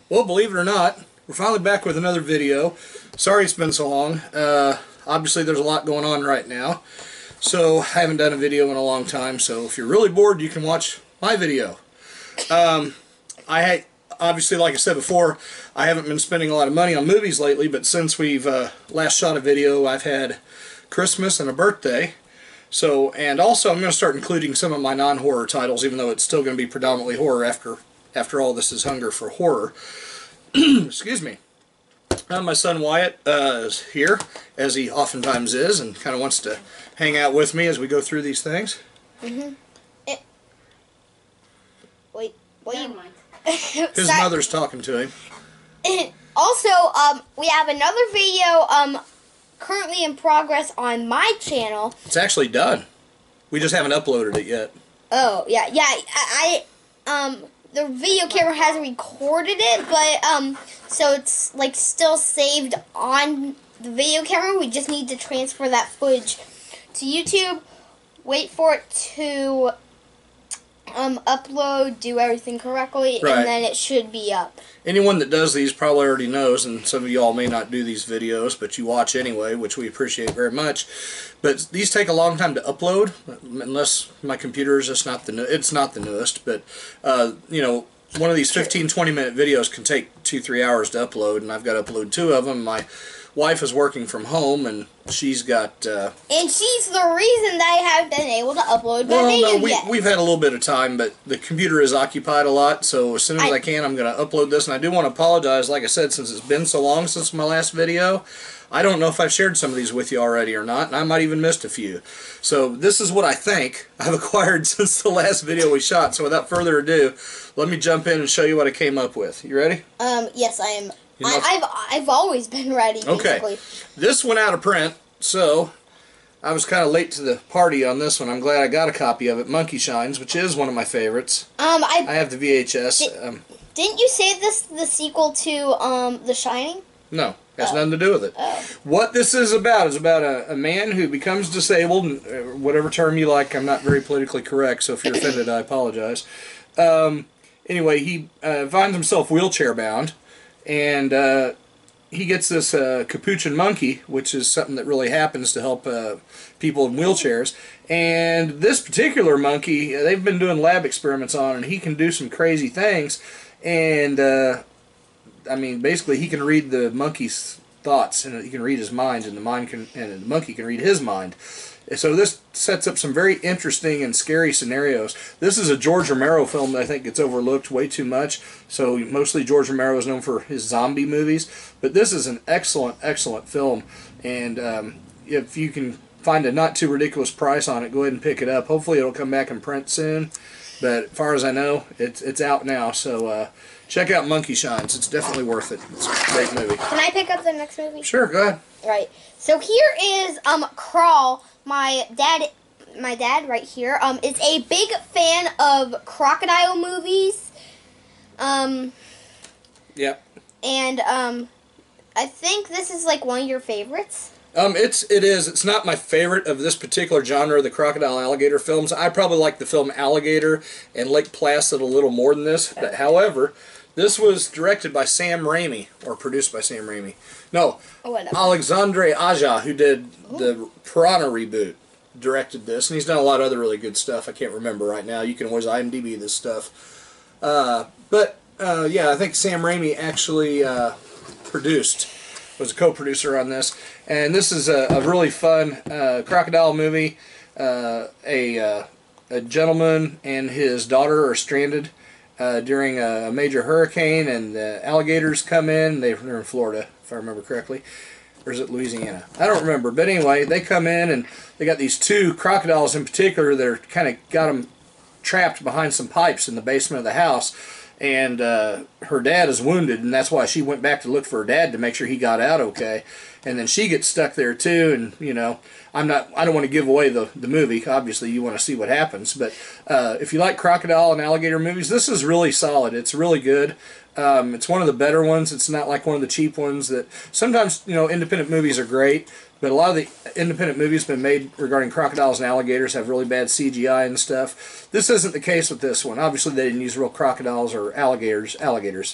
Well, believe it or not, we're finally back with another video. Sorry it's been so long. Obviously there's a lot going on right now, so I haven't done a video in a long time, so if you're really bored you can watch my video. Obviously, like I said before, I haven't been spending a lot of money on movies lately, but since we've last shot a video, I've had Christmas and a birthday. So, and also I'm going to start including some of my non-horror titles, even though it's still going to be predominantly horror after all this is hunger for horror. Excuse me. My son Wyatt is here, as he oftentimes is, and kind of wants to hang out with me as we go through these things. Mm-hmm. Wait. Never mind. His mother's talking to him. Also, we have another video currently in progress on my channel. It's actually done. We just haven't uploaded it yet. Oh, yeah. The video camera hasn't recorded it, but, so it's, like, still saved on the video camera. We just need to transfer that footage to YouTube, wait for it to upload, do everything correctly, right, and then it should be up. Anyone that does these probably already knows, and some of y'all may not do these videos, but you watch anyway, which we appreciate very much. But these take a long time to upload, unless my computer is just not it's not the newest. But you know, one of these 15-20 minute videos can take 2-3 hours to upload, and I've got to upload 2 of them. My wife is working from home, and she's got... and she's the reason that I haven't been able to upload my video yet. We've had a little bit of time, but the computer is occupied a lot, so as soon as I can, I'm going to upload this. And I do want to apologize, like I said, since it's been so long since my last video. I don't know if I've shared some of these with you already or not, and I might even missed a few. So this is what I think I've acquired since the last video we shot. So without further ado, let me jump in and show you what I came up with. You ready? Yes, I am. You know, I've always been ready, basically. Okay. This went out of print, so I was kind of late to the party on this one. I'm glad I got a copy of it. Monkey Shines, which is one of my favorites. I have the VHS. Didn't you say this the sequel to The Shining? No, has nothing to do with it. Oh. What this is about a man who becomes disabled, whatever term you like. I'm not very politically correct, so if you're offended, I apologize. Anyway, he finds himself wheelchair bound. And he gets this capuchin monkey, which is something that really happens to help people in wheelchairs. And this particular monkey, they've been doing lab experiments on, and he can do some crazy things. And, I mean, basically he can read the monkey's thoughts, and he can read his mind, and the monkey can read his mind. So this sets up some very interesting and scary scenarios. This is a George Romero film that I think gets overlooked way too much. So mostly George Romero is known for his zombie movies. But this is an excellent, excellent film. And if you can find a not too ridiculous price on it, go ahead and pick it up. Hopefully it'll come back in print soon. But as far as I know, it's out now. So check out Monkey Shines. It's definitely worth it. It's a great movie. Can I pick up the next movie? Sure, go ahead. Right. So here is Crawl. My dad right here is a big fan of Crocodile movies. Yep. And I think this is like one of your favorites. It is. It's not my favorite of this particular genre, the crocodile alligator films. I probably like the film Alligator and Lake Placid a little more than this. But however, this was directed by Sam Raimi, or produced by Sam Raimi. No, Alexandre Aja, who did the Piranha reboot, directed this, and he's done a lot of other really good stuff. I can't remember right now. You can always IMDb this stuff. Yeah, I think Sam Raimi actually was a co-producer on this. And this is a really fun crocodile movie. A gentleman and his daughter are stranded during a major hurricane, and the alligators come in. They're in Florida, if I remember correctly. Or is it Louisiana? I don't remember. But anyway, they come in, and they got these 2 crocodiles in particular that are kind of got them trapped behind some pipes in the basement of the house. And her dad is wounded, and that's why she went back to look for her dad to make sure he got out okay. And then she gets stuck there too, and you know, I don't want to give away the movie. Obviously, you want to see what happens. But if you like crocodile and alligator movies, this is really solid. It's really good. It's one of the better ones. It's not like one of the cheap ones that sometimes, you know, independent movies are great, But a lot of the independent movies been made regarding crocodiles and alligators have really bad CGI and stuff. This isn't the case with this one. Obviously, they didn't use real crocodiles or alligators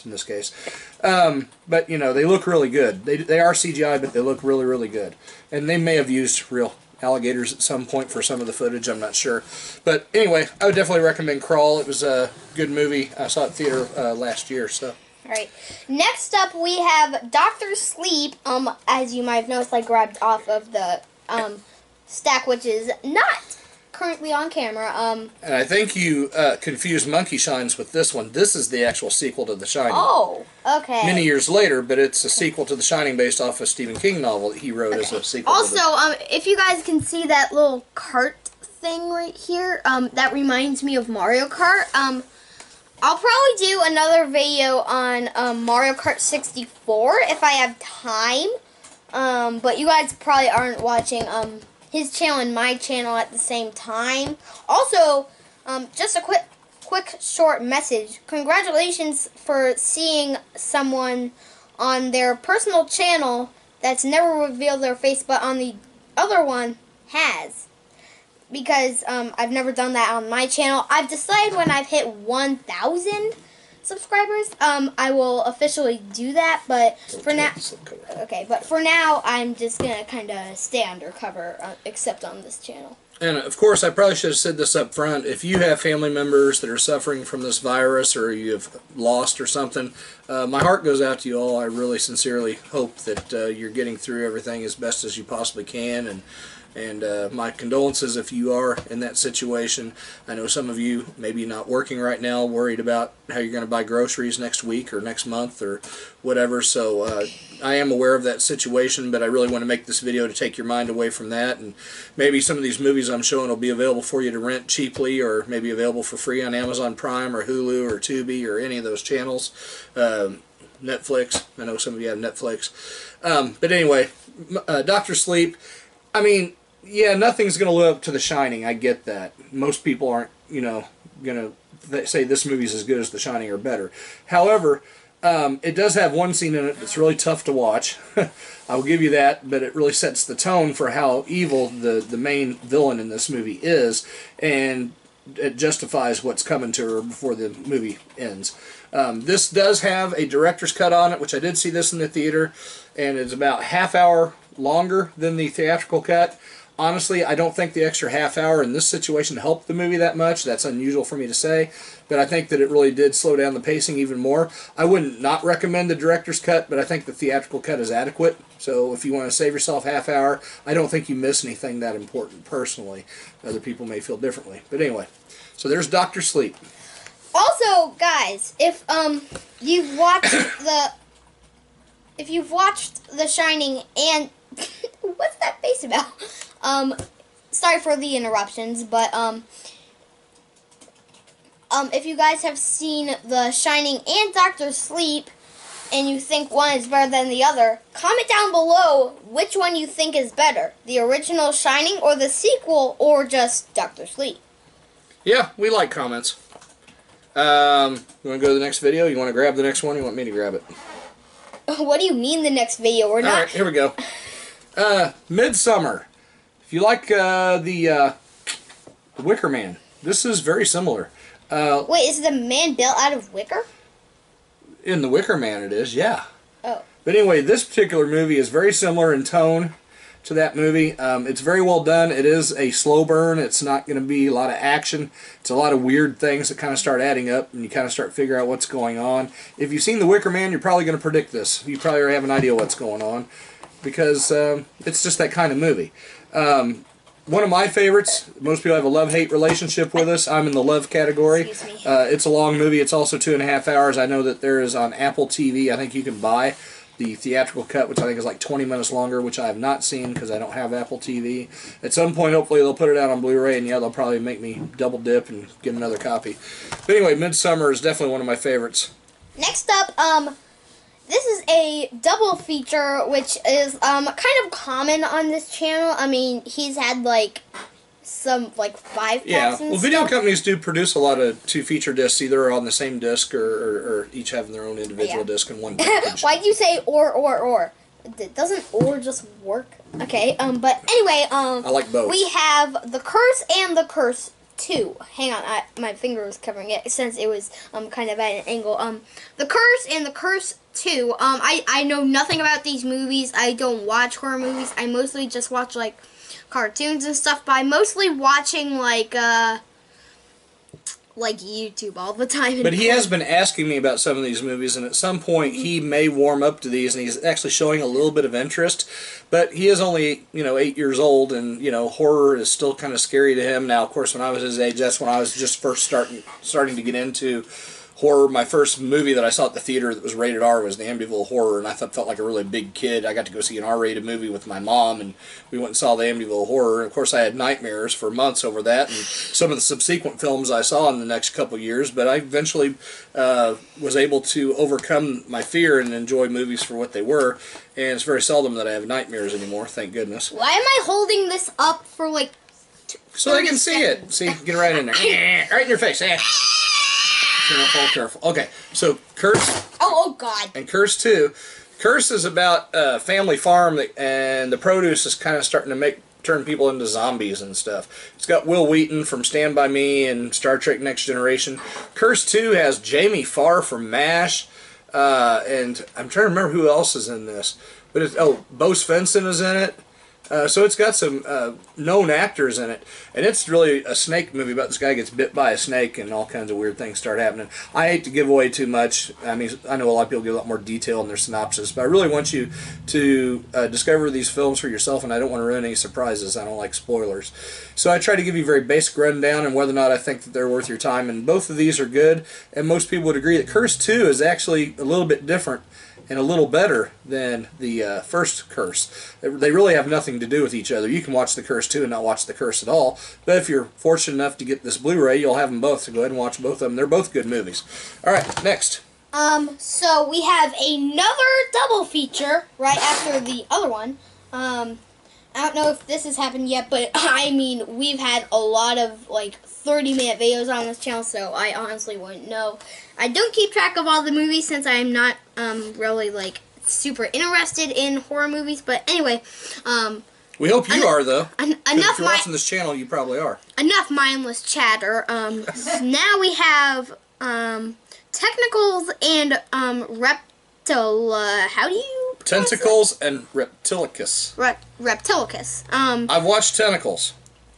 in this case. But, you know, they look really good. They are CGI, but they look really, really good. And they may have used real alligators at some point for some of the footage, I'm not sure. But anyway, I would definitely recommend Crawl. It was a good movie. I saw it in theater last year, so. Alright, next up we have Dr. Sleep. As you might have noticed, I grabbed off of the stack, which is not currently on camera. And I think you confused Monkey Shines with this one. This is the actual sequel to The Shining. Oh, okay. Many years later, but it's a sequel to The Shining based off a Stephen King novel that he wrote as a sequel. Also, if you guys can see that little cart thing right here, that reminds me of Mario Kart. I'll probably do another video on Mario Kart 64 if I have time. But you guys probably aren't watching his channel and my channel at the same time. Also, just a quick short message. Congratulations for seeing someone on their personal channel that's never revealed their face, but on the other one has. Because I've never done that on my channel. I've decided when I've hit 1,000 subscribers, I will officially do that. But for now, but for now, I'm just gonna kind of stay undercover, except on this channel. And of course, I probably should have said this up front. If you have family members that are suffering from this virus, or you have lost or something, my heart goes out to you all. I really sincerely hope that you're getting through everything as best as you possibly can, and my condolences if you are in that situation. I know some of you maybe not working right now, worried about how you're going to buy groceries next week or next month or whatever. So I am aware of that situation, but I really want to make this video to take your mind away from that. And maybe some of these movies I'm showing will be available for you to rent cheaply, or maybe available for free on Amazon Prime or Hulu or Tubi or any of those channels. Netflix. I know some of you have Netflix. But anyway, Dr. Sleep, I mean, yeah, nothing's going to live up to The Shining. I get that. Most people aren't, you know, going to say this movie's as good as The Shining or better. However, it does have one scene in it that's really tough to watch. I will give you that, but it really sets the tone for how evil the main villain in this movie is, and it justifies what's coming to her before the movie ends. This does have a director's cut on it, which I did see this in the theater, and it's about half hour longer than the theatrical cut. Honestly, I don't think the extra half hour in this situation helped the movie that much. That's unusual for me to say, but I think that it really did slow down the pacing even more. I wouldn't not recommend the director's cut, but I think the theatrical cut is adequate. So if you want to save yourself half hour, I don't think you miss anything that important personally. Other people may feel differently. But anyway, so there's Dr. Sleep. Also, guys, if you've watched The Shining and what's that face about? Sorry for the interruptions, but if you guys have seen The Shining and Dr. Sleep and you think one is better than the other, comment down below which one you think is better, the original Shining or the sequel, or just Dr. Sleep. Yeah, we like comments. You want to go to the next video? You want to grab the next one? Or you want me to grab it? What do you mean the next video? We're not. All right, here we go. Midsommar. If you like the Wicker Man, this is very similar. Wait, is the man built out of wicker? In the Wicker Man it is, yeah. Oh. But anyway, this particular movie is very similar in tone to that movie. It's very well done. It is a slow burn. It's not going to be a lot of action. It's a lot of weird things that kind of start adding up, and you kind of start figuring out what's going on. If you've seen The Wicker Man, you're probably going to predict this. You probably already have an idea what's going on, because it's just that kind of movie. One of my favorites, most people have a love-hate relationship with us. I'm in the love category. Excuse me. It's a long movie. It's also 2.5 hours. I know that there is on Apple TV, I think you can buy the theatrical cut, which I think is like 20 minutes longer, which I have not seen because I don't have Apple TV. At some point, hopefully, they'll put it out on Blu-ray, and yeah, they'll probably make me double dip and get another copy. But anyway, Midsommar is definitely one of my favorites. Next up, this is a double feature, which is kind of common on this channel. I mean, he's had like some 5 packs. Yeah, and well, video stuff. companies do produce a lot of 2 feature discs, either on the same disc or each having their own individual disc in one package. Why'd you say or? Doesn't or just work? Okay, but anyway, I like both. we have The Curse and The Curse 2. Hang on, my finger was covering it since it was kind of at an angle. The Curse and The Curse 2. I know nothing about these movies. I don't watch horror movies. I mostly just watch like cartoons and stuff, but I'm mostly watching like YouTube all the time. But he has been asking me about some of these movies, and at some point he may warm up to these, and he's actually showing a little bit of interest. But he is only, 8 years old, and, horror is still kind of scary to him. Now, of course, when I was his age, that's when I was just first starting to get into horror. My first movie that I saw at the theater that was rated R was the Amityville Horror, and I felt like a really big kid. I got to go see an R-rated movie with my mom, and we went and saw the Amityville Horror. And of course, I had nightmares for months over that, and some of the subsequent films I saw in the next couple years. But I eventually was able to overcome my fear and enjoy movies for what they were. And it's very seldom that I have nightmares anymore, thank goodness. Why am I holding this up for like? So they can see it. See, get right in there, right in your face. Careful. Okay, so Curse. Oh God. And Curse 2. Curse is about a family farm, and the produce is kind of starting to turn people into zombies and stuff. It's got Will Wheaton from Stand By Me and Star Trek Next Generation. Curse 2 has Jamie Farr from MASH, and I'm trying to remember who else is in this. But Bo Svensson is in it. So it's got some known actors in it, and it's really a snake movie about this guy gets bit by a snake and all kinds of weird things start happening. I hate to give away too much. I mean, I know a lot of people give a lot more detail in their synopsis, but I really want you to discover these films for yourself, and I don't want to ruin any surprises. I don't like spoilers. So I try to give you a very basic rundown and whether or not I think that they're worth your time, and both of these are good, and most people would agree that Curse 2 is actually a little bit different and a little better than the first Curse. They really have nothing to do with each other. You can watch the Curse 2 and not watch the Curse at all, but if you're fortunate enough to get this Blu-ray, you'll have them both, so go ahead and watch both of them. They're both good movies. Alright, next. So we have another double feature right after the other one. I don't know if this has happened yet, but I mean, we've had a lot of, 30-minute videos on this channel, so I honestly wouldn't know. I don't keep track of all the movies since I'm not, really, super interested in horror movies, but anyway, we hope you are, though. Enough if you're watching this channel, you probably are. Enough mindless chatter. Now we have, tentacles and, how do you pronounce Tentacles and Reptilicus. Reptilicus. I've watched Tentacles.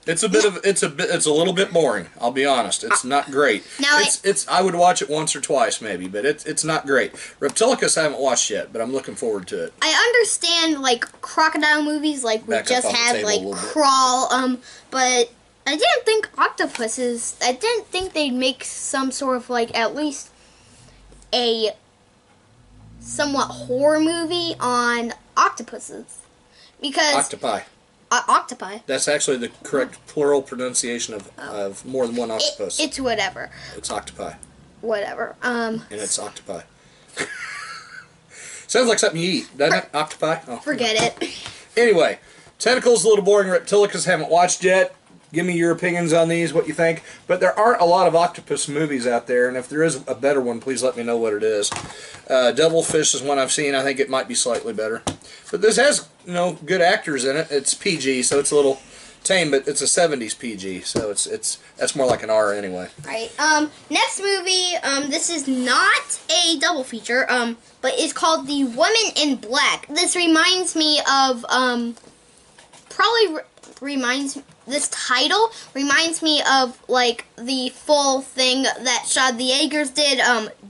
It's a little bit boring. I'll be honest. It's not great. Now I would watch it once or twice maybe, but it's not great. Reptilicus I haven't watched yet, but I'm looking forward to it. I understand crocodile movies, we just had Crawl, but I didn't think octopuses. I didn't think they'd make some sort of at least a somewhat horror movie on octopuses, because octopi. Octopi. That's actually the correct plural pronunciation of more than one octopus. It's whatever. It's octopi. Whatever. And it's octopi. Sounds like something you eat, doesn't it? Octopi? Oh, forget it. Anyway, Tentacles a little boring. Reptilicus haven't watched yet. Give me your opinions on these, what you think. But there aren't a lot of octopus movies out there, and if there is a better one, please let me know what it is. Devilfish is one I've seen. I think it might be slightly better. But this has, good actors in it. It's PG, so it's a little tame, but it's a 70s PG, so that's more like an R anyway. Right. Next movie, this is not a double feature, but it's called The Woman in Black. This reminds me of, this title reminds me of, the full thing that Shad the Yeagers did,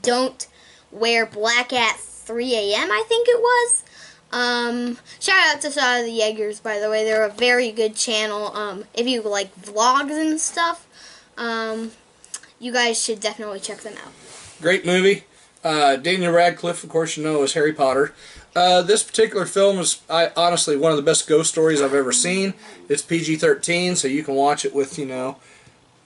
Don't Wear Black at 3 a.m., I think it was. Shout out to Shad the Yeagers, by the way. They're a very good channel. If you like vlogs and stuff, you guys should definitely check them out. Great movie. Daniel Radcliffe, of course, is Harry Potter. This particular film is honestly one of the best ghost stories I've ever seen. It's PG-13, so you can watch it with, a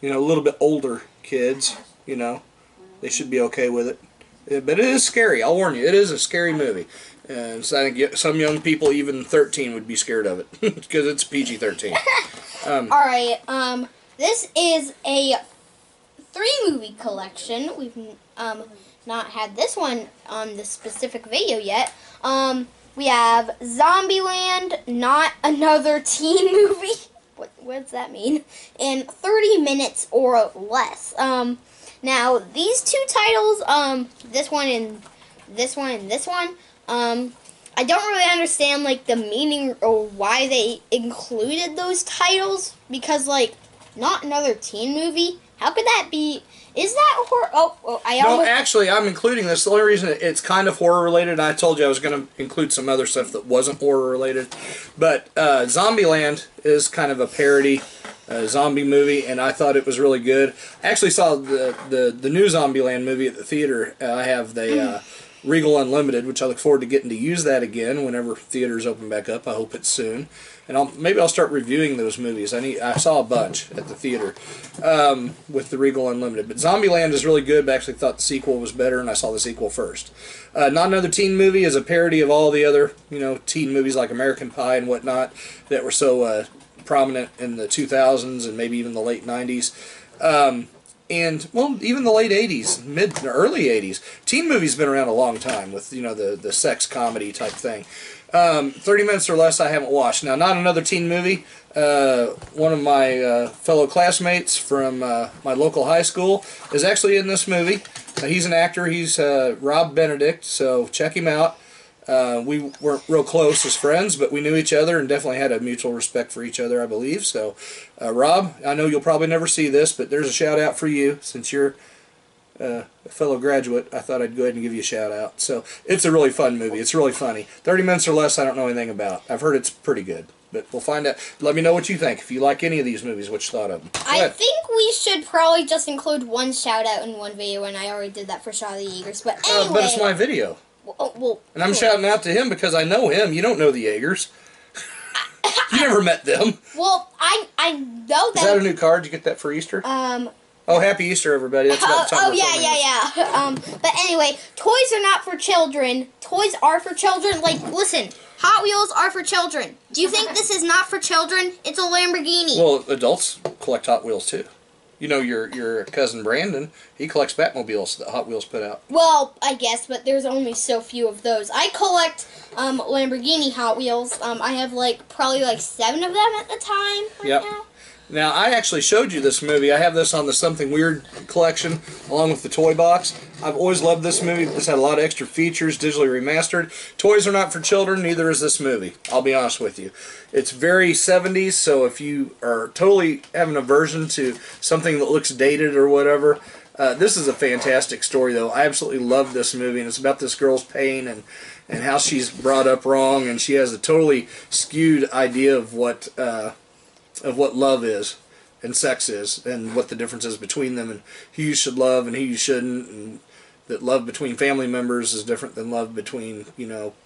little bit older kids, They should be okay with it. But it is scary, I'll warn you. It is a scary movie. And so I think some young people, even 13, would be scared of it. Because it's PG-13. Alright, this is a 3-movie collection. We've not had this one on the specific video yet. We have Zombieland, not another teen movie. What does that mean? In 30 minutes or less. Now, these two titles, this one and this one and this one, I don't really understand, like, the meaning or why they included those titles, because, like, not another teen movie? How could that be? Is that horror? No, actually, I'm including this. The only reason it's kind of horror-related, I told you I was going to include some other stuff that wasn't horror-related, but Zombieland is kind of a parody zombie movie, and I thought it was really good. I actually saw the new Zombieland movie at the theater. I have the Regal Unlimited, which I look forward to getting to use that again whenever theaters open back up. I hope it's soon. And maybe I'll start reviewing those movies. I saw a bunch at the theater with the Regal Unlimited. But Zombieland is really good, but I actually thought the sequel was better, and I saw the sequel first. Not Another Teen Movie is a parody of all the other, teen movies like American Pie and whatnot that were so prominent in the 2000s and maybe even the late 90s. And, well, even the late 80s, early 80s. Teen movies been around a long time with, the sex comedy type thing. 30 minutes or less I haven't watched. Now, not another teen movie. One of my fellow classmates from my local high school is actually in this movie. He's an actor. He's Rob Benedict, so check him out. We weren't real close as friends, but we knew each other and definitely had a mutual respect for each other, I believe. So, Rob, I know you'll probably never see this, but there's a shout-out for you. Since you're a fellow graduate, I thought I'd go ahead and give you a shout-out. So, it's a really fun movie. It's really funny. 30 minutes or less, I don't know anything about. I've heard it's pretty good, but we'll find out. Let me know what you think. If you like any of these movies, what you thought of them. I think we should probably just include one shout-out in one video, and I already did that for Shot of the Jaegers. But anyway... but it's my video. And I'm shouting out to him because I know him. You don't know the Jaegers. You never met them. Well, I know them. Is that a new card? Did you get that for Easter? Oh, happy Easter, everybody. That's about the time yeah. But anyway, toys are not for children. Toys are for children. Like, listen, Hot Wheels are for children. Do you think this is not for children? It's a Lamborghini. Well, adults collect Hot Wheels, too. You know, your cousin Brandon, he collects Batmobiles that Hot Wheels put out. Well, I guess, but there's only so few of those. I collect Lamborghini Hot Wheels. I have probably 7 of them at the time right now. Now, I actually showed you this movie. I have this on the Something Weird collection, along with the toy box. I've always loved this movie. This had a lot of extra features, digitally remastered. Toys are not for children, neither is this movie. I'll be honest with you. It's very 70s, so if you are totally having an aversion to something that looks dated or whatever, this is a fantastic story, though. I absolutely love this movie, and it's about this girl's pain and how she's brought up wrong, and she has a totally skewed idea of what love is and sex is and what the difference is between them and who you should love and who you shouldn't, and that love between family members is different than love between,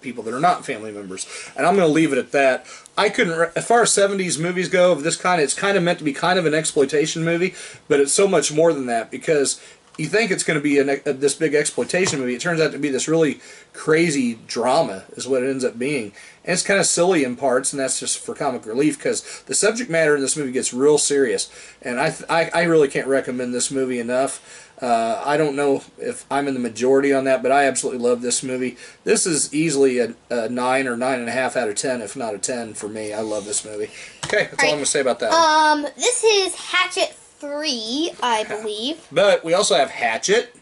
people that are not family members. And I'm going to leave it at that. I couldn't, as far as 70s movies go of this kind, it's kind of meant to be kind of an exploitation movie, but it's so much more than that, because you think it's going to be this big exploitation movie. It turns out to be this really crazy drama is what it ends up being. And it's kind of silly in parts, and that's just for comic relief, because the subject matter in this movie gets real serious. And I really can't recommend this movie enough. I don't know if I'm in the majority on that, but I absolutely love this movie. This is easily a 9 or 9.5 out of 10, if not a 10 for me. I love this movie. Okay, that's all I'm going to say about that. This is Hatchet 3, I believe. But we also have Hatchet.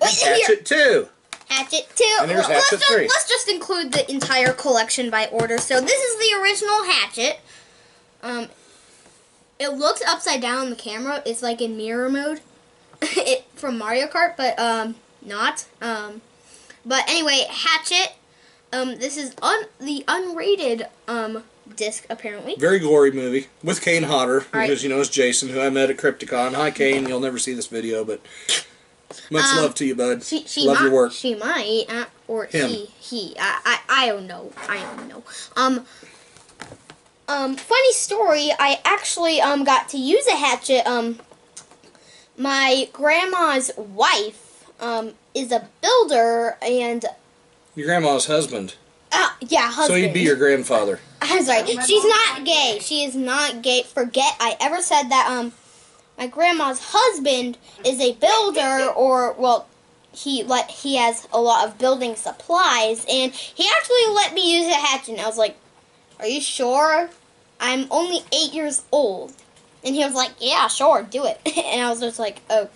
Hatchet 2. Hatchet 2. And here's Hatchet 3. Let's just include the entire collection by order. So this is the original Hatchet. It looks upside down on the camera. It's like in mirror mode. From Mario Kart, but not. But anyway, Hatchet. This is the unrated disc, apparently. Very gory movie with Kane Hodder, because it's Jason, who I met at Crypticon. Hi, Kane. You'll never see this video, but much love to you, bud. Love your work. She might, or him. He. I don't know. Funny story. I actually got to use a hatchet. My grandma's wife is a builder, and your grandma's husband. Yeah, husband. So he'd be your grandfather. I'm sorry. She's not gay. She is not gay. Forget I ever said that. My grandma's husband is a builder, or, well, he has a lot of building supplies, and he actually let me use a hatchet. And I was like, "Are you sure? I'm only 8 years old." And he was like, "Yeah, sure, do it." And I was just like, "Okay."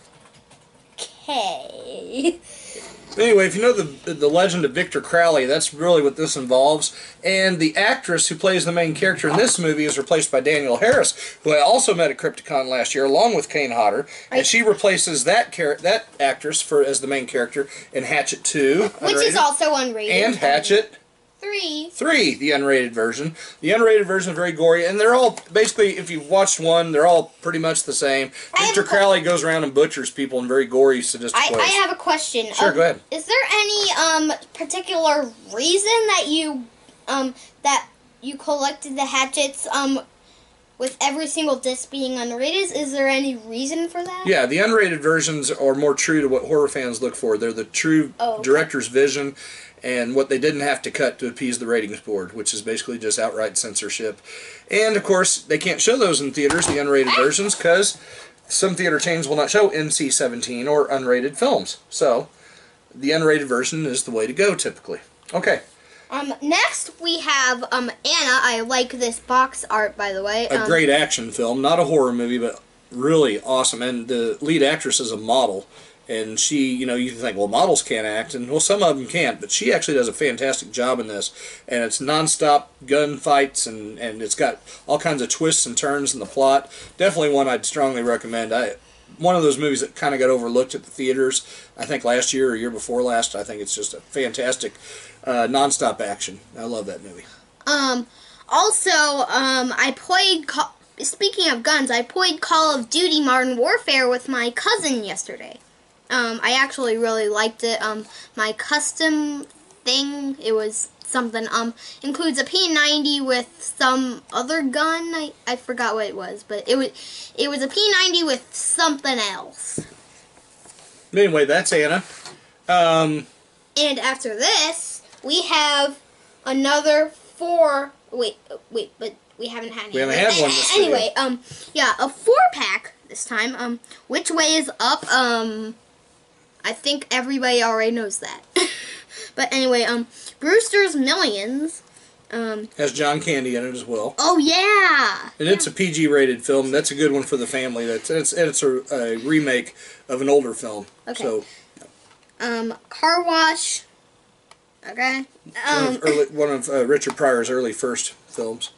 Anyway, if you know the legend of Victor Crowley, that's really what this involves. And the actress who plays the main character in this movie is replaced by Danielle Harris, who I also met at Crypticon last year, along with Kane Hodder. And she replaces that actress as the main character in Hatchet 2. Which is also unrated. And Hatchet 3, the unrated version. The unrated version is very gory, and they're all, basically, if you've watched one, they're all pretty much the same. Victor Crowley goes around and butchers people in very gory, sadistic ways. I have a question. Sure, go ahead. Is there any particular reason that you collected the hatchets with every single disc being unrated? Is there any reason for that? Yeah, the unrated versions are more true to what horror fans look for. They're the true director's vision, and what they didn't have to cut to appease the ratings board, which is basically just outright censorship. And, of course, they can't show those in theaters, the unrated versions, because some theater chains will not show NC-17 or unrated films. So, the unrated version is the way to go, typically. Okay. Next, we have Anna. I like this box art, by the way. A great action film. Not a horror movie, but really awesome. And the lead actress is a model. And she, you know, you think, well, models can't act, and well, some of them can't, but she actually does a fantastic job in this. And it's non-stop gunfights, and it's got all kinds of twists and turns in the plot. Definitely one I'd strongly recommend. One of those movies that kind of got overlooked at the theaters, I think last year or year before last. I think it's just a fantastic non-stop action. I love that movie. Also, I played, speaking of guns, I played Call of Duty Modern Warfare with my cousin yesterday. I actually really liked it. My custom thing, it was something, includes a P90 with some other gun. I forgot what it was, but it was a P90 with something else. Anyway, that's Anna. And after this, we have another 4, wait, but we haven't had any. We haven't had one this Anyway, yeah, a 4-pack this time, which way is up, I think everybody already knows that. But anyway, Brewsters Millions. Has John Candy in it as well. Oh, yeah! And it's a PG-rated film. That's a good one for the family. It's a remake of an older film. Okay. So, Car Wash. Okay. One of Richard Pryor's early first films.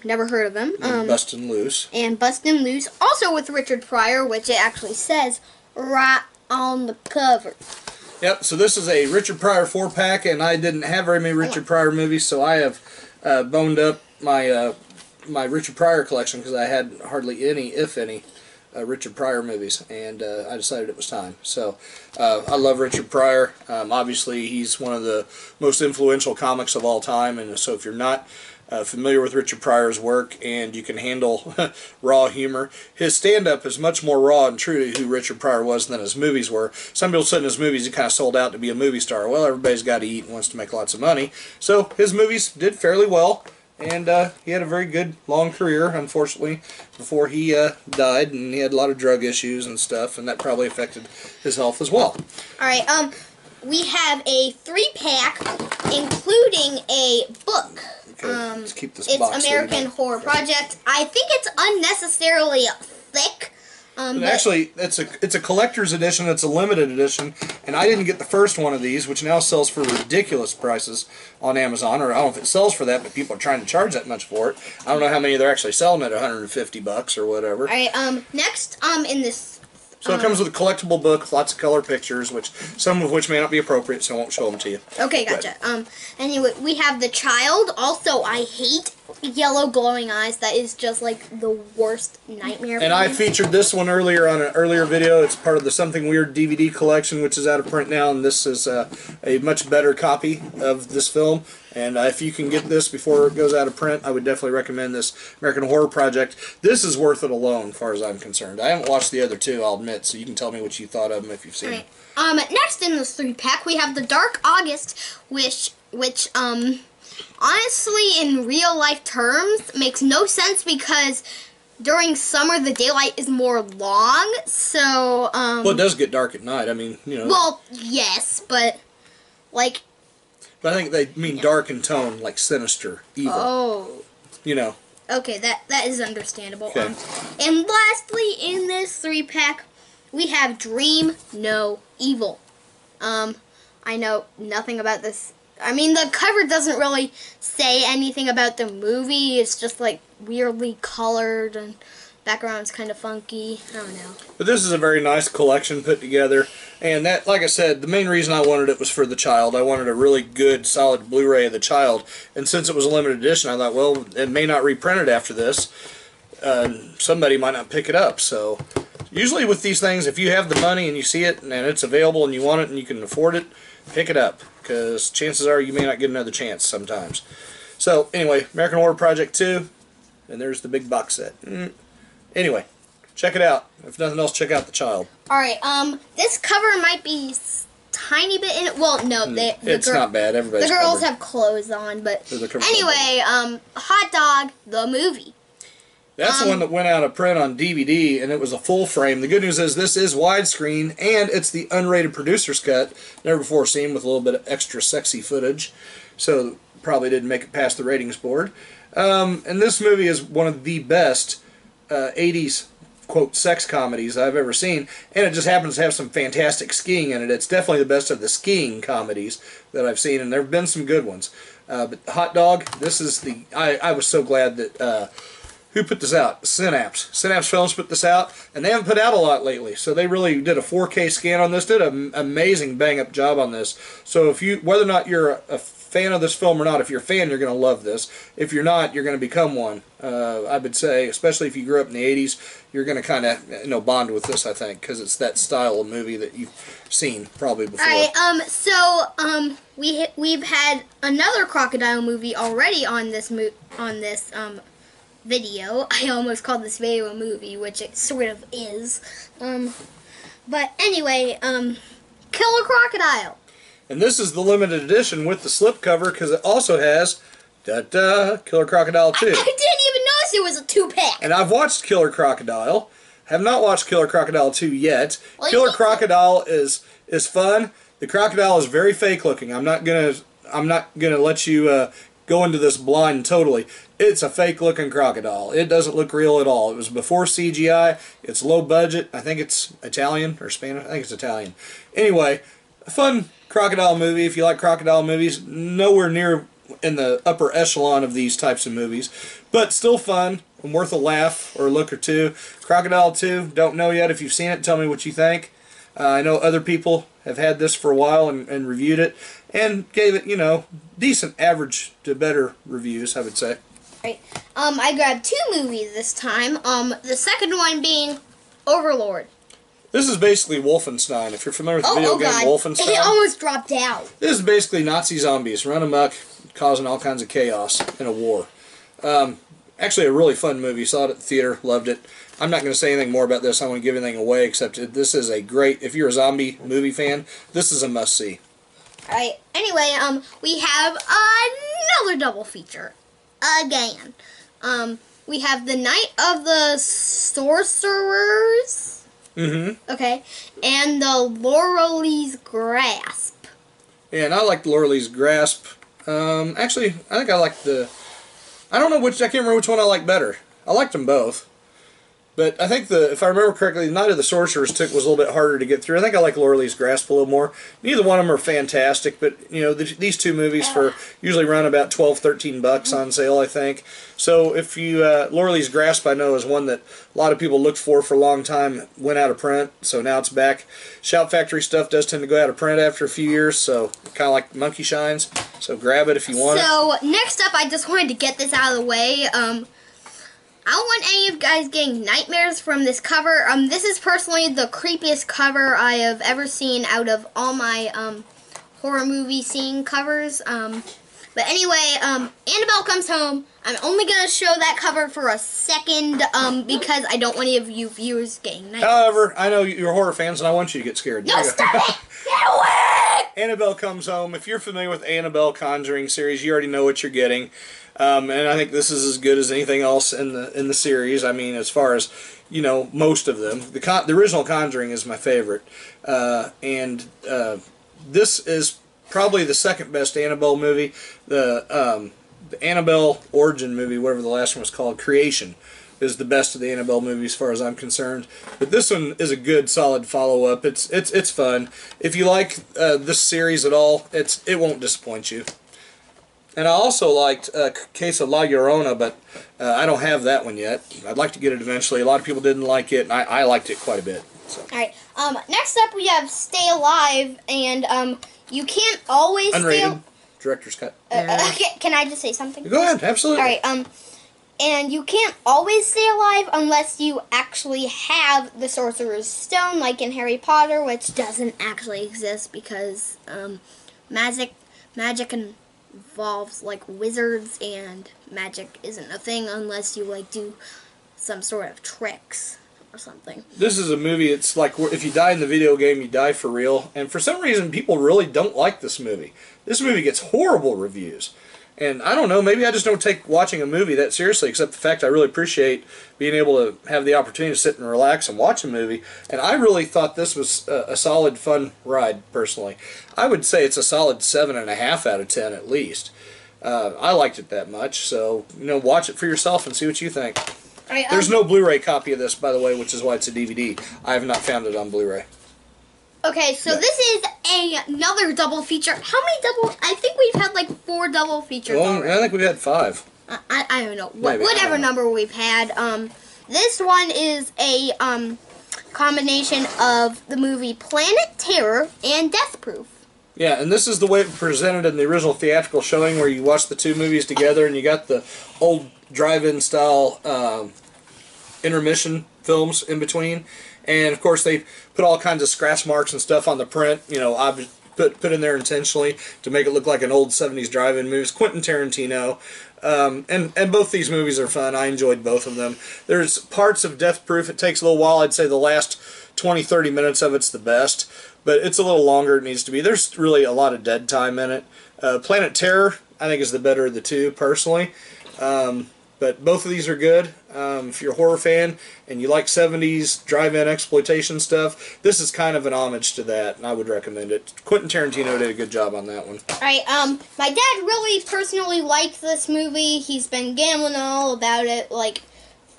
Never heard of him. Bustin' Loose. And Bustin' Loose, also with Richard Pryor, which it actually says right on the cover. Yep, so this is a Richard Pryor 4-pack, and I didn't have very many Richard Pryor movies, so I have boned up my my Richard Pryor collection because I had hardly any, if any, Richard Pryor movies, and I decided it was time. So I love Richard Pryor. Obviously, he's one of the most influential comics of all time, and so if you're not familiar with Richard Pryor's work and you can handle raw humor, his stand-up is much more raw and true to who Richard Pryor was than his movies were. Some people said in his movies he kind of sold out to be a movie star. Well, everybody's got to eat and wants to make lots of money. So his movies did fairly well, and he had a very good long career, unfortunately, before he died, and he had a lot of drug issues and stuff, and that probably affected his health as well. Alright, we have a 3-pack, including a book. Okay, let's keep this it's box American Horror Project. I think it's unnecessarily thick. But actually, it's a collector's edition. It's a limited edition, and I didn't get the first one of these, which now sells for ridiculous prices on Amazon. Or I don't know if it sells for that, but people are trying to charge that much for it. I don't know how many they're actually selling at $150 or whatever. All right. Next, in this. So it comes with a collectible book with lots of color pictures, some of which may not be appropriate, so I won't show them to you. Okay, gotcha. Anyway, we have The Child. Also, I hate yellow glowing eyes. That is just like the worst nightmare. And I featured this one earlier on an earlier video. It's part of the Something Weird DVD collection, which is out of print now, and this is a much better copy of this film. And if you can get this before it goes out of print, I would definitely recommend this American Horror Project. This is worth it alone, as far as I'm concerned. I haven't watched the other two, I'll admit, so you can tell me what you thought of them if you've seen them. Next in this 3-pack, we have The Dark August, which honestly, in real life terms, makes no sense because during summer the daylight is more long, so Well, it does get dark at night. I mean, you know. Well, yes, but like. But I think they mean dark in tone, like sinister, evil. Oh. You know. Okay, that is understandable. Okay. And lastly, in this 3-pack, we have Dream No Evil. I know nothing about this. I mean, the cover doesn't really say anything about the movie. It's just like weirdly colored and background's kind of funky. I don't know. But this is a very nice collection put together. And that, like I said, the main reason I wanted it was for the child. I wanted a really good, solid Blu-ray of the child. And since it was a limited edition, I thought, well, it may not reprint it after this. Somebody might not pick it up. So usually with these things, if you have the money and you see it and it's available and you want it and you can afford it, pick it up. Because chances are you may not get another chance sometimes. So anyway, American Horror Project 2. And there's the big box set. Anyway, check it out. If nothing else, check out the child. Alright, this cover might be tiny bit in it. Well, no, it's not bad. Everybody's the girls covered. have clothes on, but Covered. anyway, Hot Dog, the movie. That's the one that went out of print on DVD, and it was a full frame. The good news is this is widescreen, and it's the unrated producer's cut, never before seen, with a little bit of extra sexy footage. So probably didn't make it past the ratings board. And this movie is one of the best 80s, quote, sex comedies I've ever seen, and it just happens to have some fantastic skiing in it. It's definitely the best of the skiing comedies that I've seen, and there have been some good ones. But Hot Dog, this is the... I was so glad that... who put this out? Synapse. Synapse Films put this out, and they haven't put out a lot lately, so they really did a 4K scan on this, did an amazing bang-up job on this. So if you, whether or not you're a fan of this film or not, if you're a fan, you're going to love this. If you're not, you're going to become one. I would say, especially if you grew up in the 80s, you're going to kind of, bond with this, I think, because it's that style of movie that you've seen probably before. Alright, we've had another Crocodile movie already on this video. I almost called this video a movie, which it sort of is. But anyway, Killer Crocodile. And this is the limited edition with the slipcover because it also has Killer Crocodile 2. I didn't even notice it was a 2-pack. And I've watched Killer Crocodile. Have not watched Killer Crocodile 2 yet. Well, Killer Crocodile is fun. The crocodile is very fake looking. I'm not gonna let you go into this blind totally. It's a fake looking crocodile. It doesn't look real at all. It was before CGI. It's low budget. I think it's Italian or Spanish. I think it's Italian. Anyway, a fun crocodile movie. If you like crocodile movies, nowhere near in the upper echelon of these types of movies, but still fun and worth a laugh or a look or two. Crocodile 2, don't know yet. If you've seen it, tell me what you think. I know other people have had this for a while and reviewed it and gave it, decent average to better reviews, I would say. Right. I grabbed 2 movies this time. The second one being Overlord. This is basically Wolfenstein. If you're familiar with the video game Wolfenstein, it almost dropped out. This is basically Nazi zombies run amok, causing all kinds of chaos in a war. Actually, a really fun movie. Saw it at the theater, loved it. I'm not going to say anything more about this. I won't give anything away, except this is a great, if you're a zombie movie fan, this is a must-see. Alright, anyway, we have another double feature. Again. We have The Night of the Sorcerers. Mm-hmm. Okay. And The Laurel's Grasp. Yeah, and I like the Laurel's Grasp. Actually, I think I like I don't know which, I can't remember which one I like better. I liked them both. But I think if I remember correctly, the Night of the Sorcerers was a little bit harder to get through. I think I like Laurel's Grasp a little more. Neither one of them are fantastic, but these two movies usually run about $12-13 on sale, I think. So if you Laurel's Grasp, I know, is one that a lot of people looked for a long time, went out of print, so now it's back. Shout Factory stuff does tend to go out of print after a few years, so kind of like Monkey Shines. So grab it if you want it. So next up, I just wanted to get this out of the way. I don't want any of you guys getting nightmares from this cover. This is personally the creepiest cover I have ever seen out of all my horror movie scene covers. But anyway, Annabelle Comes Home. I'm only going to show that cover for a second because I don't want any of you viewers getting nightmares. However, I know you're horror fans, and I want you to get scared. No, stop it! Get away! Annabelle Comes Home. If you're familiar with Annabelle Conjuring series, you already know what you're getting. And I think this is as good as anything else in the series. I mean, as far as, you know, most of them. The original Conjuring is my favorite. This is probably the second best Annabelle movie. The Annabelle Origin movie, whatever the last one was called, Creation, is the best of the Annabelle movies as far as I'm concerned. But this one is a good, solid follow-up. It's fun. If you like this series at all, it won't disappoint you. And I also liked Case of La Llorona, but I don't have that one yet. I'd like to get it eventually. A lot of people didn't like it, and I liked it quite a bit. So. Alright, next up we have Stay Alive, and you can't always Unrated. Director's cut. Can I just say something? Go ahead, absolutely. Alright, and you can't always stay alive unless you actually have the Sorcerer's Stone, like in Harry Potter, which doesn't actually exist because magic involves like wizards, and magic isn't a thing unless you like do some sort of tricks or something. This is a movie, it's like if you die in the video game, you die for real. And for some reason, people really don't like this movie. This movie gets horrible reviews. And I don't know, maybe I just don't take watching a movie that seriously, except the fact I really appreciate being able to have the opportunity to sit and relax and watch a movie. And I really thought this was a solid, fun ride, personally. I would say it's a solid 7.5 out of 10 at least. I liked it that much, so, you know, watch it for yourself and see what you think. Right, There's no Blu-ray copy of this, by the way, which is why it's a DVD. I have not found it on Blu-ray. Okay, so this is another double feature. How many double? I think we've had like 4 double features already. I think we've had 5. I don't know. Maybe, Whatever number we've had. This one is a combination of the movie Planet Terror and Death Proof. Yeah, and this is the way it presented in the original theatrical showing, where you watch the two movies together, and you got the old drive-in style intermission films in between. And of course, they put all kinds of scratch marks and stuff on the print. You know, put in there intentionally to make it look like an old 70s drive-in movie. It's Quentin Tarantino. And both these movies are fun. I enjoyed both of them. There's parts of Death Proof. It takes a little while. I'd say the last 20-30 minutes of it's the best. But it's a little longer than it needs to be. There's really a lot of dead time in it. Planet Terror, I think, is the better of the two, personally. But both of these are good. If you're a horror fan and you like 70s drive-in exploitation stuff, this is kind of an homage to that, and I would recommend it. Quentin Tarantino did a good job on that one. Alright, my dad really personally liked this movie. He's been gambling all about it. Like,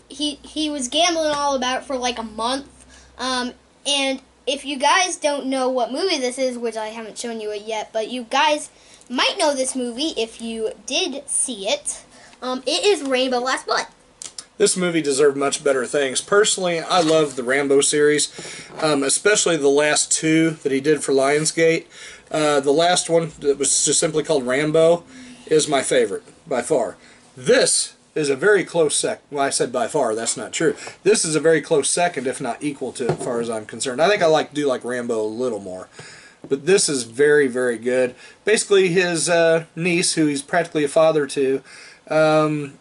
he was gambling all about it for like a month. And if you guys don't know what movie this is, which I haven't shown you it yet, but you guys might know this movie if you did see it. It is Rambo Last Blood. This movie deserved much better things. Personally, I love the Rambo series, especially the last 2 that he did for Lionsgate. The last one that was just simply called Rambo is my favorite, by far. This is a very close second. Well, I said by far, that's not true. This is a very close second, if not equal to it, as far as I'm concerned. I think I do like Rambo a little more. But this is very, very good. Basically, his niece, who he's practically a father to,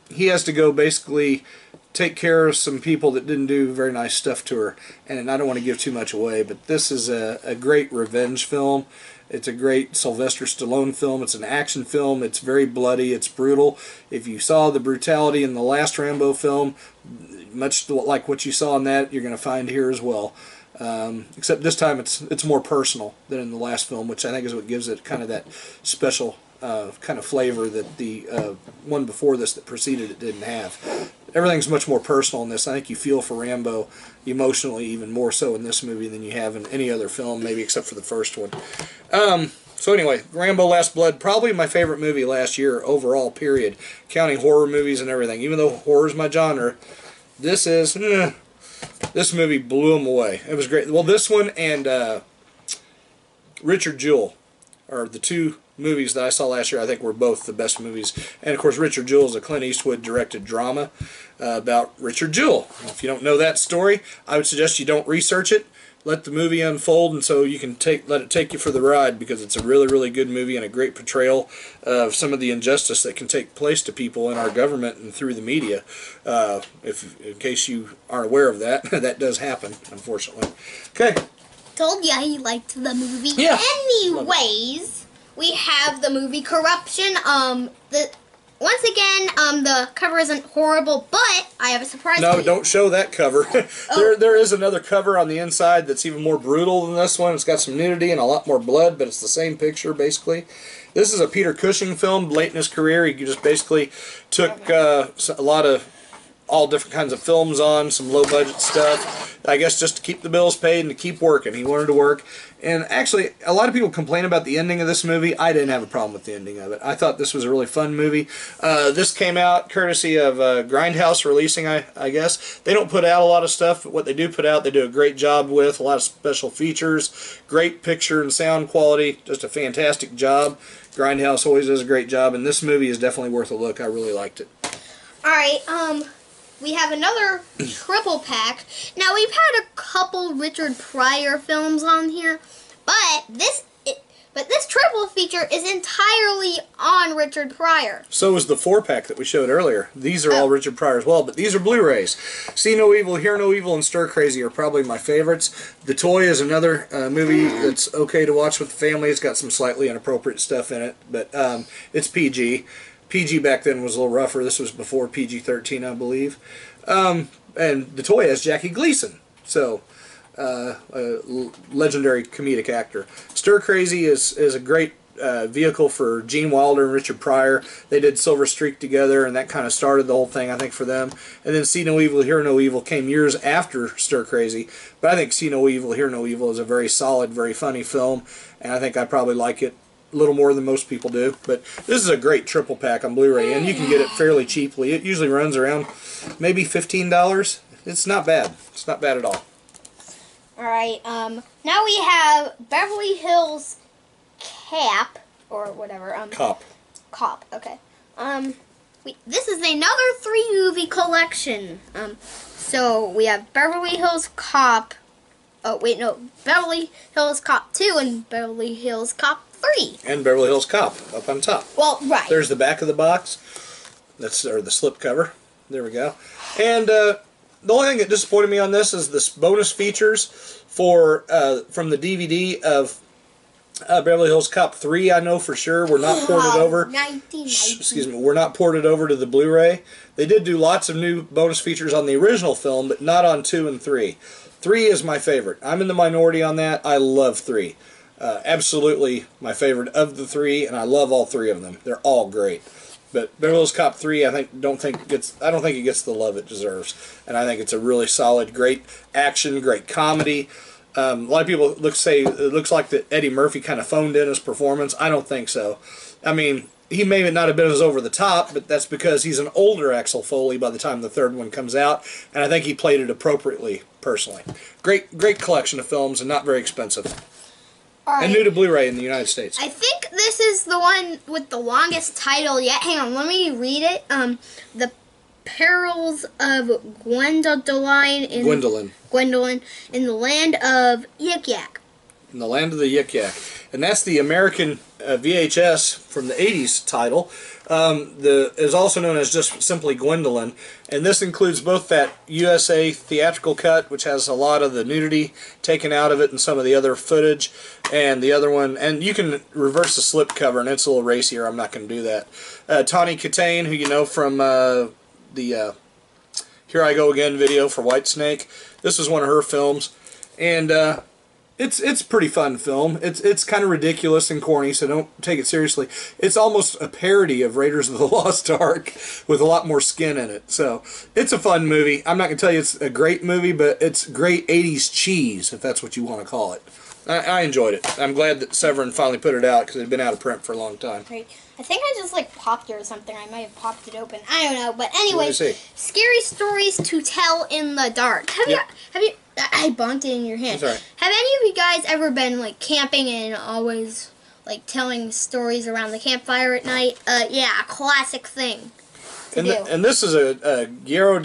he has to go basically take care of some people that didn't do very nice stuff to her. And I don't want to give too much away, but this is a great revenge film. It's a great Sylvester Stallone film. It's an action film. It's very bloody. It's brutal. If you saw the brutality in the last Rambo film, much like what you saw in that, you're going to find here as well. Except this time it's more personal than in the last film, which I think is what gives it kind of that special kind of flavor that the one before this that preceded it didn't have. Everything's much more personal in this. I think you feel for Rambo emotionally even more so in this movie than you have in any other film, maybe except for the first one. So anyway, Rambo Last Blood, probably my favorite movie last year overall, period, counting horror movies and everything. Even though horror is my genre, this movie blew them away. It was great. Well, this one and Richard Jewell are the 2 movies that I saw last year. I think were both the best movies. And of course, Richard Jewell is a Clint Eastwood directed drama about Richard Jewell. If you don't know that story, I would suggest you don't research it. let the movie unfold, and so you can let it take you for the ride, because it's a really, really good movie and a great portrayal of some of the injustice that can take place to people in our government and through the media. In case you aren't aware of that, that does happen, unfortunately. Okay. Told ya he liked the movie. Yeah. Anyways, we have the movie Corruption. Once again, the cover isn't horrible, but I have a surprise. No, don't show that cover. There is another cover on the inside that's even more brutal than this one. It's got some nudity and a lot more blood, but it's the same picture, basically. This is a Peter Cushing film, late in his career. He just basically took a lot of all different kinds of films on, some low-budget stuff, I guess just to keep the bills paid and to keep working. He wanted to work. And actually, a lot of people complain about the ending of this movie. I didn't have a problem with the ending of it. I thought this was a really fun movie. This came out courtesy of Grindhouse releasing, I guess. They don't put out a lot of stuff, but what they do put out, they do a great job with. A lot of special features, great picture and sound quality, just a fantastic job. Grindhouse always does a great job, and this movie is definitely worth a look. I really liked it. Alright, we have another triple pack. Now, we've had a couple Richard Pryor films on here, but this triple feature is entirely on Richard Pryor. So is the 4-pack that we showed earlier. These are all Richard Pryor as well, but these are Blu-rays. See No Evil, Hear No Evil, and Stir Crazy are probably my favorites. The Toy is another movie that's okay to watch with the family. It's got some slightly inappropriate stuff in it, but it's PG. PG back then was a little rougher. This was before PG-13, I believe. And The Toy has Jackie Gleason, so a legendary comedic actor. Stir Crazy is a great vehicle for Gene Wilder and Richard Pryor. They did Silver Streak together, and that kind of started the whole thing, I think, for them. And then See No Evil, Hear No Evil came years after Stir Crazy. But I think See No Evil, Hear No Evil is a very solid, very funny film, and I think I probably like it a little more than most people do. But this is a great triple pack on Blu-ray, and you can get it fairly cheaply. It usually runs around maybe $15. It's not bad. It's not bad at all. Alright, now we have Beverly Hills Cop, or whatever. Cop, okay. This is another 3-movie collection. So we have Beverly Hills Cop, Beverly Hills Cop 2 and Beverly Hills Cop 3. And Beverly Hills Cop up on top. Well, right. There's the back of the box. Or the slip cover. There we go. And the only thing that disappointed me on this is this bonus features from the DVD of Beverly Hills Cop 3. I know for sure were not ported over. Excuse me, were not ported over to the Blu-ray. They did do lots of new bonus features on the original film, but not on 2 and 3. 3 is my favorite. I'm in the minority on that. I love 3. Absolutely my favorite of the 3, and I love all 3 of them. They're all great. But Beverly Hills Cop 3, I don't think it gets the love it deserves, and I think it's a really solid, great action, great comedy. A lot of people say it looks like that Eddie Murphy kind of phoned in his performance. I don't think so. I mean, he may not have been as over the top, but that's because he's an older Axel Foley by the time the third one comes out, and I think he played it appropriately, personally. Great collection of films, and not very expensive. And new to Blu-ray in the United States. I think this is the one with the longest title yet. Hang on, let me read it. The Perils of Gwendolyn in the Land of Yik Yak. In the Land of the Yik Yak. And that's the American VHS from the 80s title. Is also known as just simply Gwendolyn, and this includes both that USA theatrical cut, which has a lot of the nudity taken out of it and some of the other footage, and the other one, and you can reverse the slip cover, and it's a little racier. I'm not going to do that. Tawny Kitaen, who you know from the Here I Go Again video for Whitesnake. This was one of her films, and it's a pretty fun film. It's kind of ridiculous and corny, so don't take it seriously. It's almost a parody of Raiders of the Lost Ark with a lot more skin in it. So it's a fun movie. I'm not going to tell you it's a great movie, but it's great 80s cheese, if that's what you want to call it. I enjoyed it. I'm glad that Severin finally put it out because it had been out of print for a long time. Great. I think I just popped it or something. I might have popped it open. I don't know. But anyway, scary stories to tell in the dark. Have you? I bumped it in your hand. That's all right. Have any of you guys ever been camping and always telling stories around the campfire at night? Yeah, a classic thing to do. And this is a Guillermo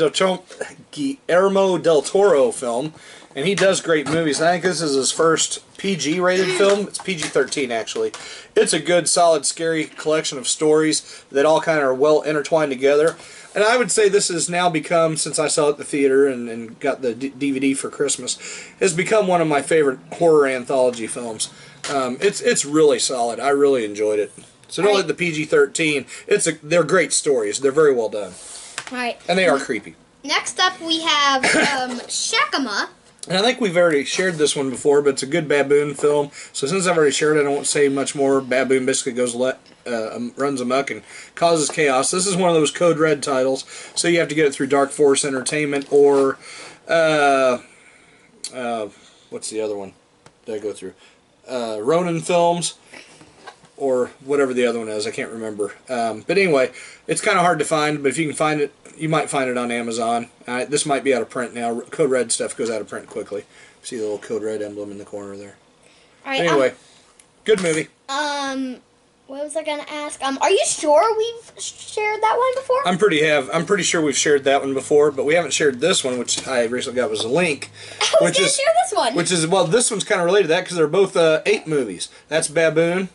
del Toro film. and he does great movies. I think this is his first PG-rated film. It's PG-13, actually. It's a good, solid, scary collection of stories that all kind of are well intertwined together. And I would say this has now become, since I saw it at the theater and got the DVD for Christmas, has become one of my favorite horror anthology films. It's really solid. I really enjoyed it. So don't let the PG-13. They're great stories. They're very well done. All right. And they are creepy. Next up, we have Shakama. And I think we've already shared this one before, but it's a good baboon film. So since I've already shared it, I won't say much more. Babu Miska runs amok and causes chaos. This is one of those Code Red titles, so you have to get it through Dark Force Entertainment or what's the other one that I go through? Ronin Films or whatever the other one is. I can't remember. But anyway, it's kind of hard to find, but if you can find it, you might find it on Amazon. This might be out of print now. Code Red stuff goes out of print quickly. See the little Code Red emblem in the corner there. All right, anyway, good movie. What was I gonna ask? Are you sure we've shared that one before? I'm pretty sure we've shared that one before, but we haven't shared this one, which I recently got was a link. I was gonna share this one. Which is, well, this one's kind of related to that because they're both ape movies. That's Baboon.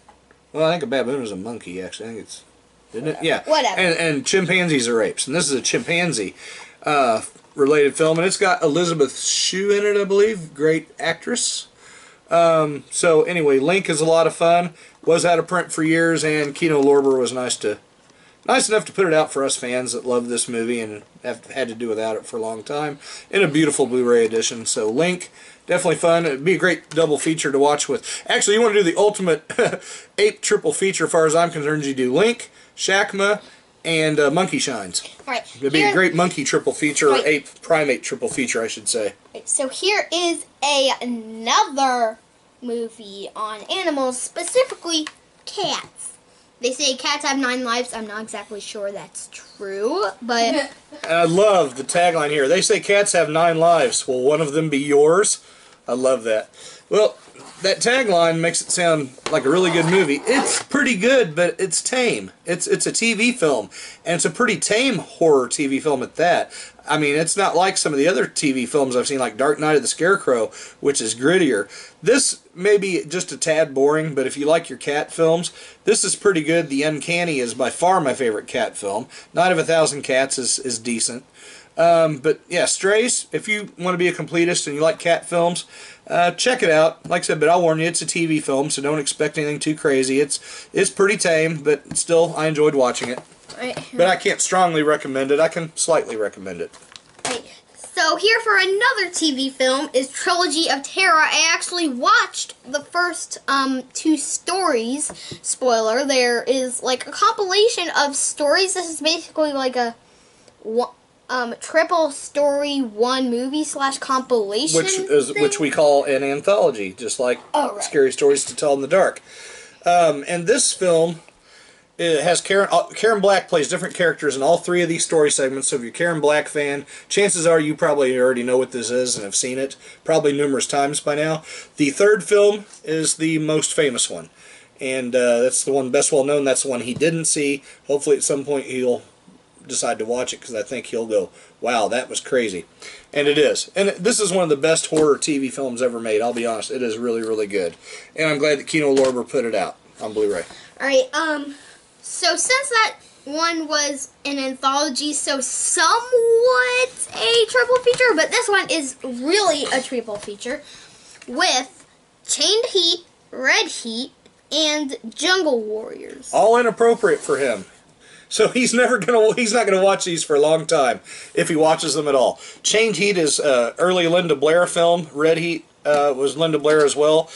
Well, I think a baboon is a monkey, actually. I think it's, isn't it? Yeah. Whatever. And chimpanzees are apes. And this is a chimpanzee related film. And it's got Elizabeth Shue in it, I believe. Great actress. So anyway, Link is a lot of fun. Was out of print for years. And Kino Lorber was nice enough to put it out for us fans that love this movie and have had to do without it for a long time. In a beautiful Blu-ray edition. So Link, definitely fun. It'd be a great double feature to watch with. Actually, you want to do the ultimate ape triple feature, as far as I'm concerned. You do Link, Shakma, and Monkey Shines. All right. It'd be a great monkey triple feature, or ape primate triple feature, I should say. Right, so here is another movie on animals, specifically cats. They say cats have 9 lives. I'm not exactly sure that's true, but... And I love the tagline here. They say cats have 9 lives. Will one of them be yours? I love that. Well, that tagline makes it sound like a really good movie. It's pretty good, but it's tame. It's a TV film, and it's a pretty tame horror TV film at that. I mean, it's not like some of the other TV films I've seen, like Dark Night of the Scarecrow, which is grittier. This may be just a tad boring, but if you like your cat films, this is pretty good. The Uncanny is by far my favorite cat film. Night of a Thousand Cats is decent. But yeah, Strays, if you want to be a completist and you like cat films, check it out. Like I said, but I'll warn you, it's a TV film, so don't expect anything too crazy. It's pretty tame, but still, I enjoyed watching it. Right. But I can't strongly recommend it. I can slightly recommend it. Right. So here for another TV film is Trilogy of Tara. I actually watched the first 2 stories. Spoiler, there is like a compilation of stories. This is basically like a triple story one movie / compilation which we call an anthology, just like Scary Stories to Tell in the Dark. And this film, it has Karen Black plays different characters in all 3 of these story segments. So if you're a Karen Black fan, chances are you probably already know what this is and have seen it probably numerous times by now. The 3rd film is the most famous one, and that's the one best well known. That's the one he didn't see. Hopefully at some point he'll decide to watch it, because I think he'll go, wow, that was crazy. And it is. And this is one of the best horror TV films ever made. I'll be honest, it is really, really good. And I'm glad that Kino Lorber put it out on Blu-ray. Alright, so since that one was an anthology, so somewhat a triple feature, but this one is really a triple feature with Chained Heat, Red Heat, and Jungle Warriors. All inappropriate for him. So he's not gonna watch these for a long time, if he watches them at all. Chained Heat is early Linda Blair film. Red Heat was Linda Blair as well.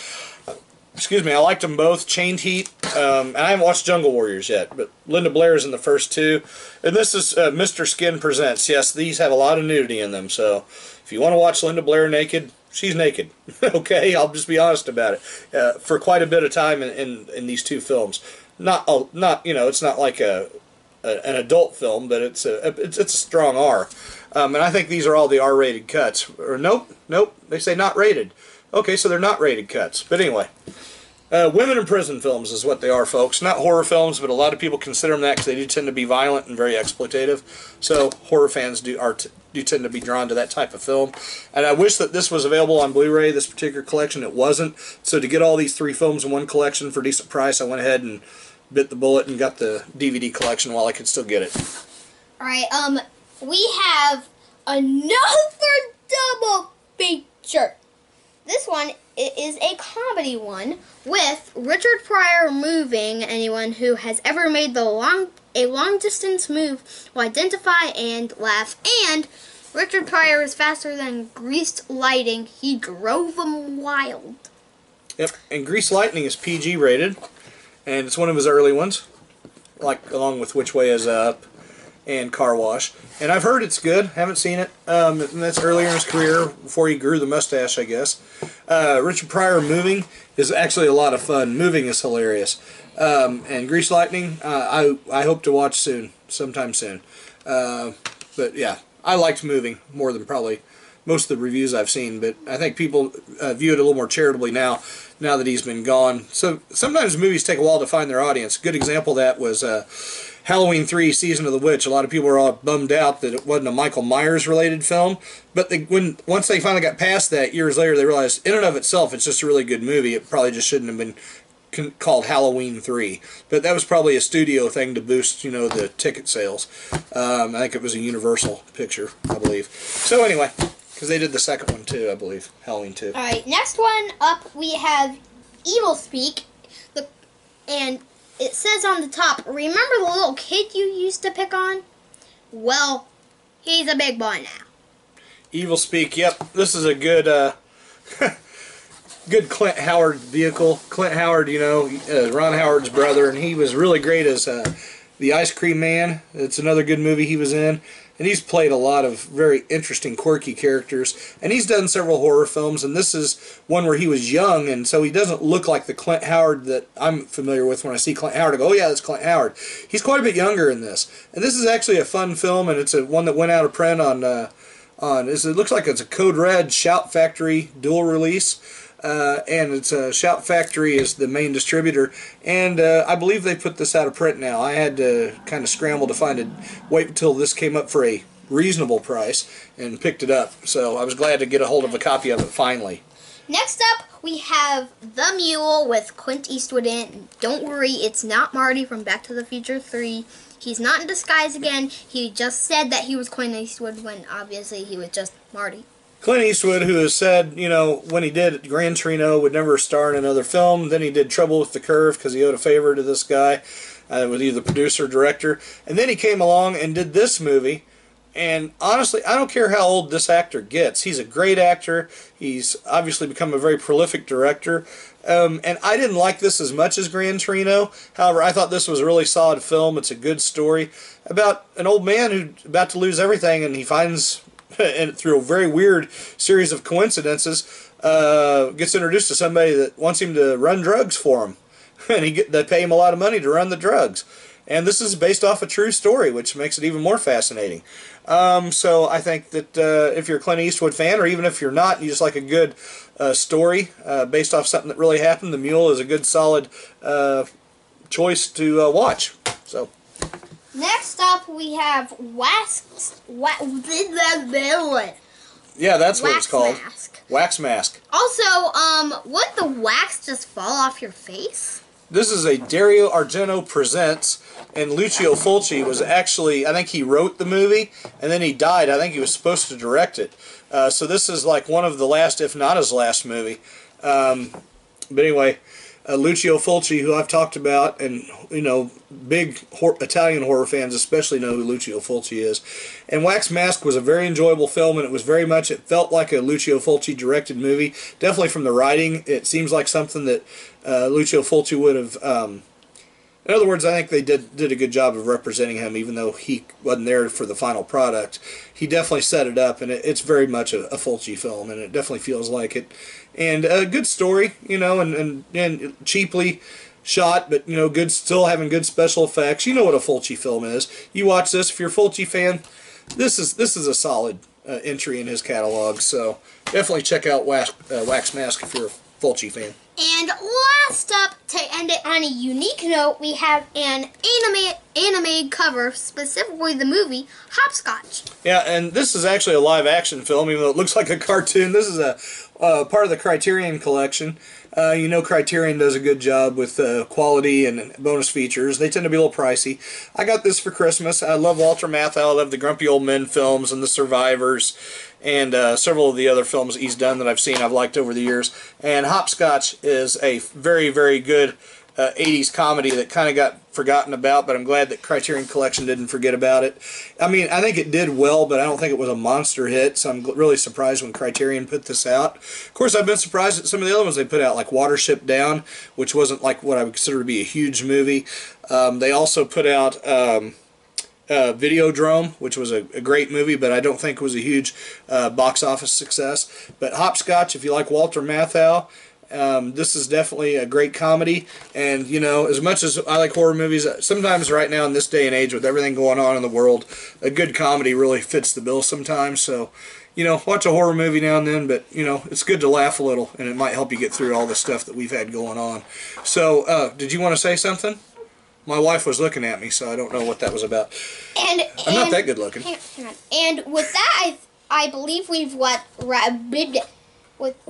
Excuse me, I liked them both. Chained Heat, and I haven't watched Jungle Warriors yet, but Linda Blair is in the first 2. And this is Mr. Skin Presents. Yes, these have a lot of nudity in them, so if you want to watch Linda Blair naked, she's naked. Okay, I'll just be honest about it. For quite a bit of time in these 2 films. Not you know, it's not like an adult film, but it's a strong R. And I think these are all the R-rated cuts. Or nope, they say not rated. Okay, so they're not rated cuts. But anyway, Women in prison films is what they are, folks. Not horror films, but a lot of people consider them that because they do tend to be violent and very exploitative. So horror fans do tend to be drawn to that type of film. And I wish that this was available on Blu-ray, this particular collection. It wasn't. So to get all these 3 films in one collection for a decent price, I went ahead and bit the bullet and got the DVD collection while I could still get it. Alright, we have another double feature. This one is a comedy one with Richard Pryor moving. Anyone who has ever made a long distance move will identify and laugh. And Richard Pryor is faster than greased lightning. He drove them wild. Yep, and Greased Lightning is PG rated, and it's one of his early ones, like along with Which Way Is Up and Car Wash. And I've heard it's good. Haven't seen it. And that's earlier in his career, before he grew the mustache, I guess. Richard Pryor moving is actually a lot of fun. Moving is hilarious. And Greased Lightning, I hope to watch soon, sometime soon. But yeah, I liked Moving more than probably most of the reviews I've seen. But I think people view it a little more charitably now that he's been gone. So sometimes movies take a while to find their audience. A good example of that was Halloween 3 Season of the Witch. A lot of people were all bummed out that it wasn't a Michael Myers related film, but once they finally got past that, years later, they realized in and of itself it's just a really good movie. It probably just shouldn't have been called Halloween 3, but that was probably a studio thing to boost, the ticket sales. I think it was a Universal picture, I believe. So anyway, because they did the second one too, I believe, Halloween 2. Alright, next one up we have Evil Speak, and it says on the top, remember the little kid you used to pick on? Well, he's a big boy now. Evil Speak, yep. This is a good good Clint Howard vehicle. Clint Howard, Ron Howard's brother, and he was really great as the Ice Cream Man. It's another good movie he was in. And he's played a lot of very interesting, quirky characters. And he's done several horror films, and this is one where he was young, and so he doesn't look like the Clint Howard that I'm familiar with. When I see Clint Howard, I go, oh yeah, that's Clint Howard. He's quite a bit younger in this. And this is actually a fun film, and it's one that went out of print on it looks like it's a Code Red Shout Factory dual release. And it's Shout Factory is the main distributor, and I believe they put this out of print now. I had to kind of scramble to wait until this came up for a reasonable price and picked it up. So I was glad to get a hold of a copy of it finally. Next up, we have The Mule with Clint Eastwood in. Don't worry, it's not Marty from Back to the Future 3. He's not in disguise again. He just said that he was Clint Eastwood when obviously he was just Marty. Clint Eastwood, who has said, when he did Gran Torino, would never star in another film. Then he did Trouble with the Curve because he owed a favor to this guy, was either producer or director. And then he came along and did this movie. And honestly, I don't care how old this actor gets. He's a great actor. He's obviously become a very prolific director. And I didn't like this as much as Gran Torino. However, I thought this was a really solid film. It's a good story about an old man who's about to lose everything, and he finds... and through a very weird series of coincidences, gets introduced to somebody that wants him to run drugs for him. And they pay him a lot of money to run the drugs. And this is based off a true story, which makes it even more fascinating. So I think that if you're a Clint Eastwood fan, or even if you're not, and you just like a good story based off something that really happened, The Mule is a good, solid choice to watch. So. Next up, we have Yeah, that's what it's called. Mask. Wax Mask. Also, would the wax just fall off your face? This is a Dario Argento Presents, and Lucio Fulci was actually, I think he wrote the movie, and then he died. I think he was supposed to direct it. So this is like one of the last, if not his last movie. But anyway, Lucio Fulci, who I've talked about, and big Italian horror fans especially know who Lucio Fulci is. And Wax Mask was a very enjoyable film, and it felt like a Lucio Fulci directed movie. Definitely from the writing, it seems like something that Lucio Fulci would have. In other words, I think they did a good job of representing him, even though he wasn't there for the final product. He definitely set it up, and it's very much a Fulci film, and it definitely feels like it. And a good story, and cheaply shot, but good, still having good special effects. You know what a Fulci film is. You watch this, if you're a Fulci fan, this is a solid entry in his catalog. So definitely check out Wax Mask if you're a Fulci fan. And last up, to end it on a unique note, we have an animated cover, specifically the movie Hopscotch. Yeah, and this is actually a live-action film, even though it looks like a cartoon. This is a part of the Criterion collection. You know Criterion does a good job with quality and bonus features. They tend to be a little pricey. I got this for Christmas. I love Walter Matthau. I love the Grumpy Old Men films and The Survivors and several of the other films he's done that I've seen I've liked over the years. And Hopscotch is a very, very good 80s comedy that kind of got forgotten about, but I'm glad that Criterion Collection didn't forget about it. I mean, I think it did well, but I don't think it was a monster hit, so I'm really surprised when Criterion put this out. Of course, I've been surprised at some of the other ones they put out, like Watership Down, which wasn't like what I would consider to be a huge movie. They also put out Videodrome, which was a great movie, but I don't think it was a huge box office success. But Hopscotch, if you like Walter Matthau, this is definitely a great comedy. And, you know, as much as I like horror movies, sometimes right now in this day and age with everything going on in the world, a good comedy really fits the bill sometimes. So, you know, watch a horror movie now and then, but, you know, it's good to laugh a little, and it might help you get through all the stuff that we've had going on. So, did you want to say something? My wife was looking at me, so I don't know what that was about. I'm not that good looking. Hang on. And with that, I believe we've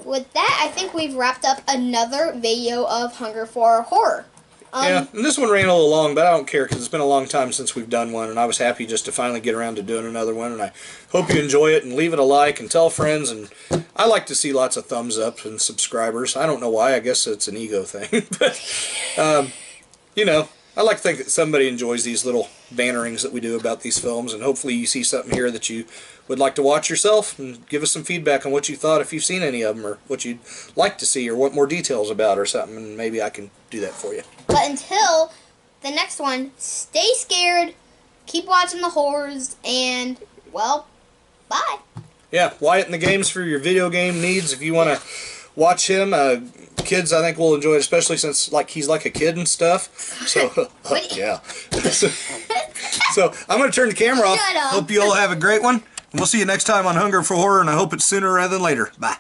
With that, I think we've wrapped up another video of Hunger for Horror. Yeah, and this one ran a little long, but I don't care because it's been a long time since we've done one, and I was happy just to finally get around to doing another one, and I hope you enjoy it, and leave it a like, and tell friends, and I like to see lots of thumbs up and subscribers. I don't know why, I guess it's an ego thing, but, you know, I like to think that somebody enjoys these little bannerings that we do about these films, and hopefully you see something here that you would like to watch yourself, and give us some feedback on what you thought if you've seen any of them, or what you'd like to see, or what more details about, or something, and maybe I can do that for you. But until the next one, stay scared, keep watching the horrors, and, well, bye. Yeah, Wyatt in the Games for your video game needs. If you want to watch him, kids I think will enjoy it, especially since he's like a kid and stuff. So, yeah. So, I'm going to turn the camera off. Hope you all have a great one. We'll see you next time on Hunger for Horror, and I hope it's sooner rather than later. Bye.